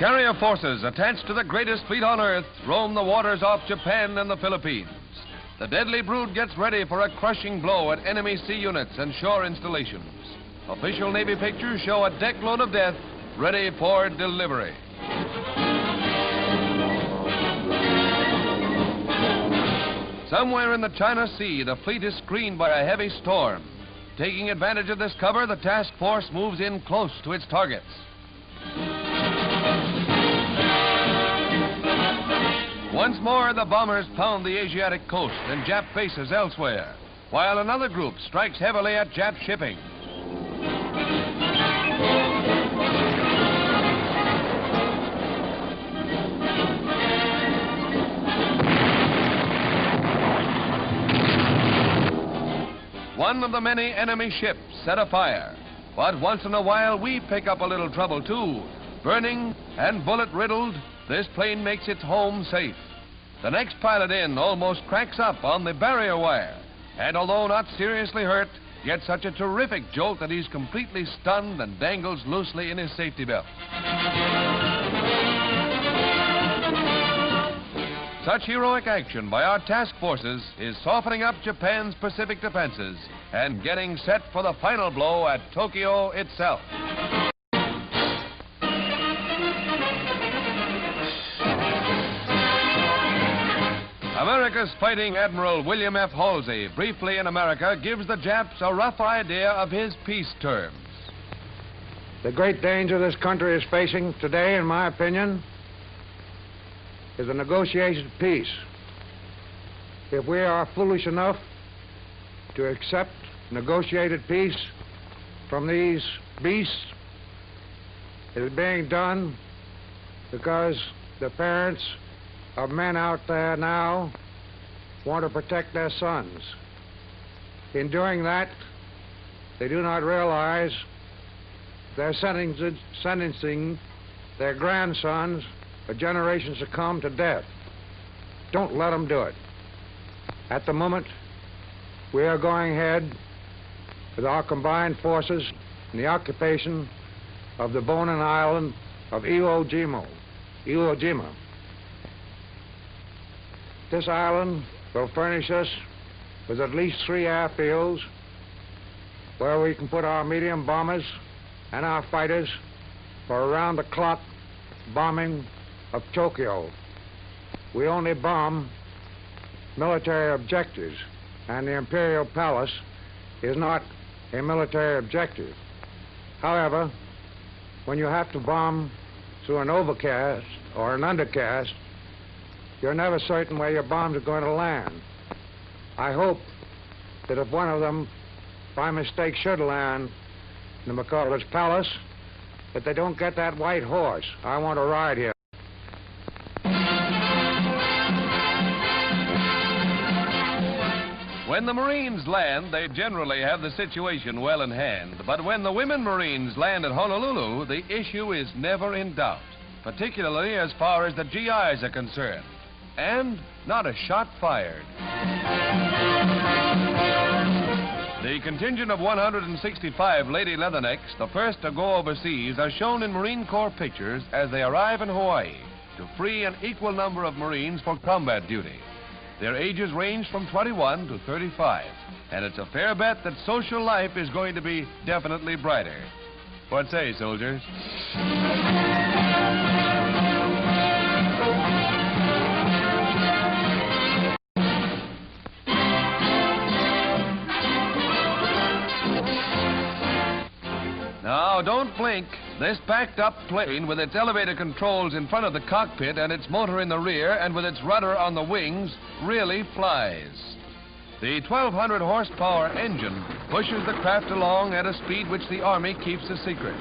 Carrier forces attached to the greatest fleet on Earth roam the waters off Japan and the Philippines. The deadly brood gets ready for a crushing blow at enemy sea units and shore installations. Official Navy pictures show a deck load of death ready for delivery. Somewhere in the China Sea, the fleet is screened by a heavy storm. Taking advantage of this cover, the task force moves in close to its targets. Once more, the bombers pound the Asiatic coast and Jap bases elsewhere, while another group strikes heavily at Jap shipping. One of the many enemy ships set afire, but once in a while we pick up a little trouble too. Burning and bullet-riddled, this plane makes its home safe. The next pilot in almost cracks up on the barrier wire, and although not seriously hurt, gets such a terrific jolt that he's completely stunned and dangles loosely in his safety belt. Such heroic action by our task forces is softening up Japan's Pacific defenses and getting set for the final blow at Tokyo itself. America's fighting Admiral William F. Halsey, briefly in America, gives the Japs a rough idea of his peace terms. The great danger this country is facing today, in my opinion, is a negotiated peace. If we are foolish enough to accept negotiated peace from these beasts, it is being done because the parents of men out there now want to protect their sons. In doing that, they do not realize they're sentencing their grandsons for generations to come to death. Don't let them do it. At the moment, we are going ahead with our combined forces in the occupation of the Bonin Island of Iwo Jima. This island will furnish us with at least 3 airfields where we can put our medium bombers and our fighters for around-the-clock bombing of Tokyo. We only bomb military objectives, and the Imperial Palace is not a military objective. However, when you have to bomb through an overcast or an undercast, you're never certain where your bombs are going to land. I hope that if one of them, by mistake, should land in the McCullough's Palace, that they don't get that white horse. I want to ride here. When the Marines land, they generally have the situation well in hand. But when the women Marines land at Honolulu, the issue is never in doubt, particularly as far as the GIs are concerned. And not a shot fired. The contingent of 165 Lady Leathernecks, the first to go overseas, are shown in Marine Corps pictures as they arrive in Hawaii to free an equal number of Marines for combat duty. Their ages range from 21 to 35, and it's a fair bet that social life is going to be definitely brighter. What say, soldiers? Now, don't blink. This backed-up plane with its elevator controls in front of the cockpit and its motor in the rear and with its rudder on the wings really flies. The 1,200 horsepower engine pushes the craft along at a speed which the Army keeps a secret.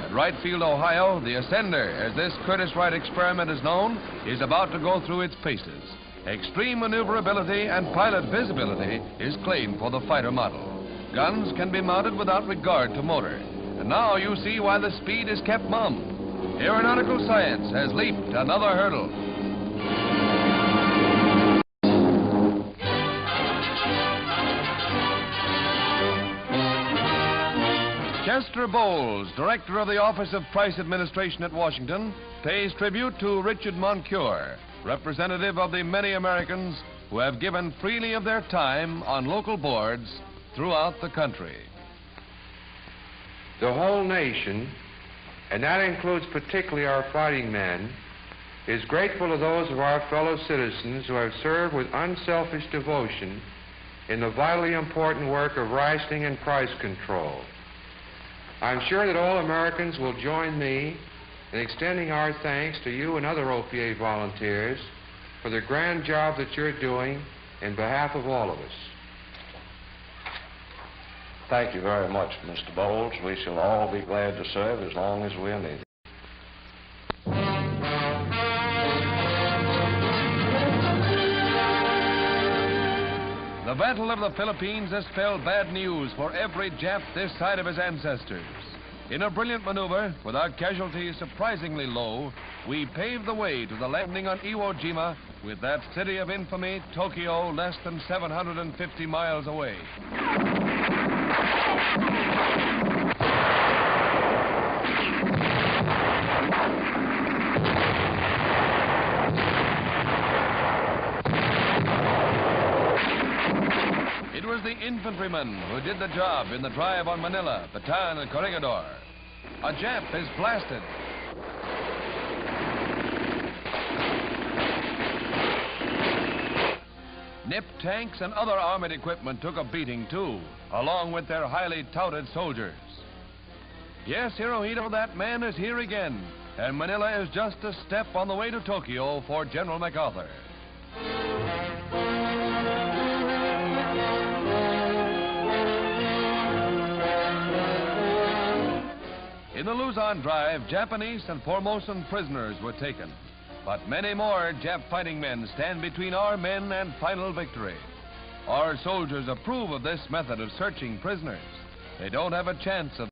At Wright Field, Ohio, the Ascender, as this Curtiss-Wright experiment is known, is about to go through its paces. Extreme maneuverability and pilot visibility is claimed for the fighter model. Guns can be mounted without regard to motor. And now you see why the speed is kept mum. Aeronautical science has leaped another hurdle. Chester Bowles, director of the Office of Price Administration at Washington, pays tribute to Richard Moncure, representative of the many Americans who have given freely of their time on local boards throughout the country. The whole nation, and that includes particularly our fighting men, is grateful to those of our fellow citizens who have served with unselfish devotion in the vitally important work of rationing and price control. I'm sure that all Americans will join me in extending our thanks to you and other OPA volunteers for the grand job that you're doing in behalf of all of us. Thank you very much, Mr. Bowles. We shall all be glad to serve as long as we're needed. The Battle of the Philippines has spelled bad news for every Jap this side of his ancestors. In a brilliant maneuver, with our casualties surprisingly low, we paved the way to the landing on Iwo Jima, with that city of infamy, Tokyo, less than 750 miles away. It was the infantrymen who did the job in the drive on Manila, Bataan, and Corregidor. A Jap is blasted. Nip tanks and other armored equipment took a beating, too, along with their highly touted soldiers. Yes, Hirohito, that man is here again, and Manila is just a step on the way to Tokyo for General MacArthur. In the Luzon drive, Japanese and Formosan prisoners were taken. But many more Jap fighting men stand between our men and final victory. Our soldiers approve of this method of searching prisoners. They don't have a chance of